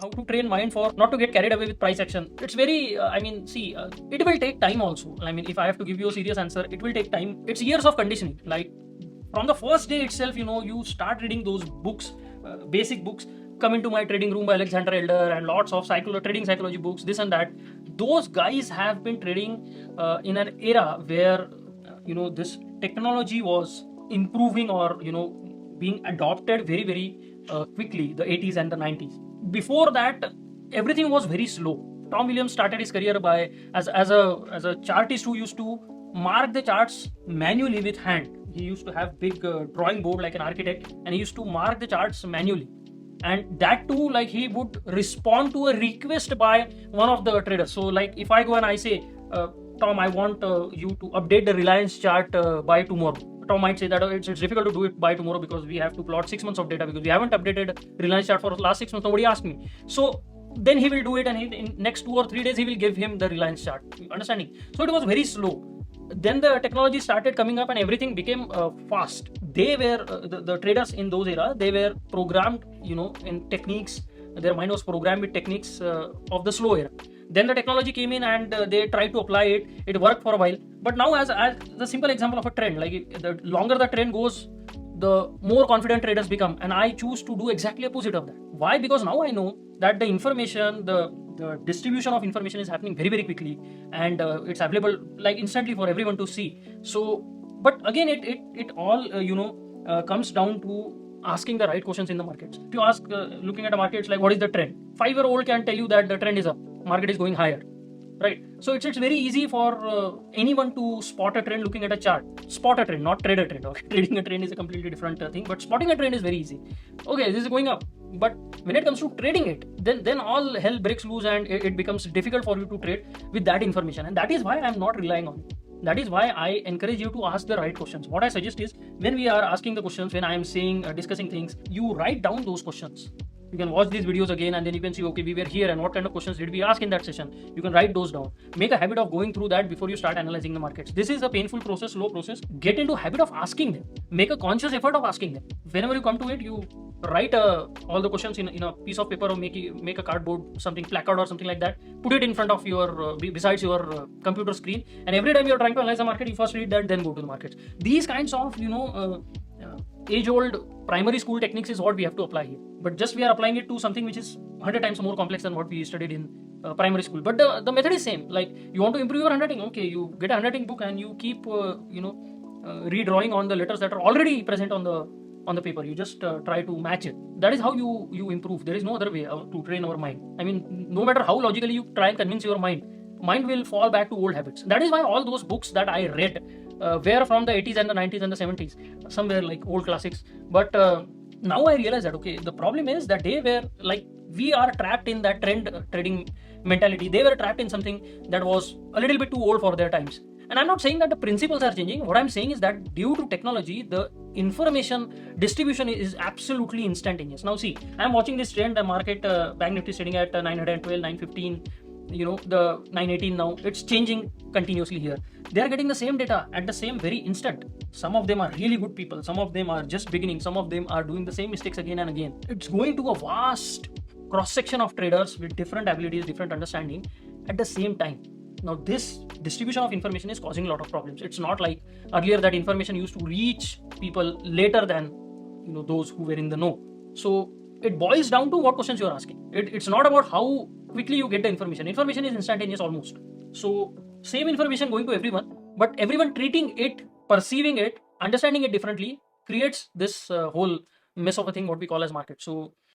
how to train mind for not to get carried away with price action. It's very it will take time also. I mean, if I have to give you a serious answer, it will take time. It's years of conditioning. Like from the first day itself, you start reading those books, basic books. Come into my trading room by Alexander Elder and lots of trading psychology books, this and that. Those guys have been trading in an era where this technology was improving or being adopted very very quickly, the 80s and the 90s. Before that, everything was very slow. Tom Williams started his career by as a chartist who used to mark the charts manually with hand. He used to have big drawing board like an architect, and he used to mark the charts manually. And that too, like, he would respond to a request by one of the traders. So like if I go and I say, Tom, I want you to update the Reliance chart by tomorrow. Tom might say that it's difficult to do it by tomorrow because we have to plot 6 months of data, because we haven't updated Reliance chart for the last 6 months. Nobody asked me. So then he will do it, and in next 2 or 3 days he will give him the Reliance chart. Understanding? So it was very slow. Then the technology started coming up and everything became fast. They were the traders in those era. They were programmed, in techniques. Their mind was programmed with techniques of the slow era. Then the technology came in and they tried to apply it. It worked for a while. But now, as the simple example of a trend, like the longer the trend goes, the more confident traders become. And I choose to do exactly opposite of that. Why? Because now I know that the information, the distribution of information is happening very very quickly, and it's available like instantly for everyone to see. So, but again, it all comes down to asking the right questions in the markets. If you ask, looking at the markets, like what is the trend, 5-year-old can tell you that the trend is up, market is going higher, right? So it's very easy for anyone to spot a trend looking at a chart. Spot a trend, not trade a trend. Okay? Trading a trend is a completely different thing, but spotting a trend is very easy. Okay, this is going up, but when it comes to trading it, then all hell breaks loose, and it becomes difficult for you to trade with that information. And that is why I'm not relying on it. That is why I encourage you to ask the right questions. What I suggest is, when we are asking the questions, when I am saying, discussing things, you write down those questions. You can watch these videos again, and then you can see, okay, we were here and what kind of questions did we ask in that session. You can write those down. Make a habit of going through that before you start analyzing the markets. This is a painful process, slow process. Get into habit of asking them. Make a conscious effort of asking them. Whenever you come to it, you write all the questions in a piece of paper, or make a cardboard, something, placard or something like that. Put it in front of your besides your computer screen, and every time you're trying to analyze the market, you first read that, then go to the markets. These kinds of age-old primary school techniques is what we have to apply here. But just we are applying it to something which is 100 times more complex than what we studied in primary school. But the method is same. Like, you want to improve your handwriting, okay, you get a handwriting book and you keep redrawing on the letters that are already present on the paper. You just try to match it. That is how you improve. There is no other way to train our mind. I mean, no matter how logically you try and convince your mind will fall back to old habits. That is why all those books that I read were from the 80s and the 90s and the 70s, somewhere like old classics. But now I realize that, okay, the problem is that they were like, we are trapped in that trading mentality. They were trapped in something that was a little bit too old for their times. And I'm not saying that the principles are changing. What I'm saying is that due to technology, the information distribution is absolutely instantaneous. Now see, I'm watching this trend, the market, Bank Nifty sitting at 912, 915, the 918 now. It's changing continuously here. They are getting the same data at the same very instant. Some of them are really good people. Some of them are just beginning. Some of them are doing the same mistakes again and again. It's going to a vast cross-section of traders with different abilities, different understanding at the same time. Now, this distribution of information is causing a lot of problems. It's not like earlier that information used to reach people later than those who were in the know. So it boils down to what questions you're asking. It's not about how quickly you get the information. Information is instantaneous almost. So same information going to everyone, but everyone treating it, perceiving it, understanding it differently creates this whole mess of a thing what we call as market. So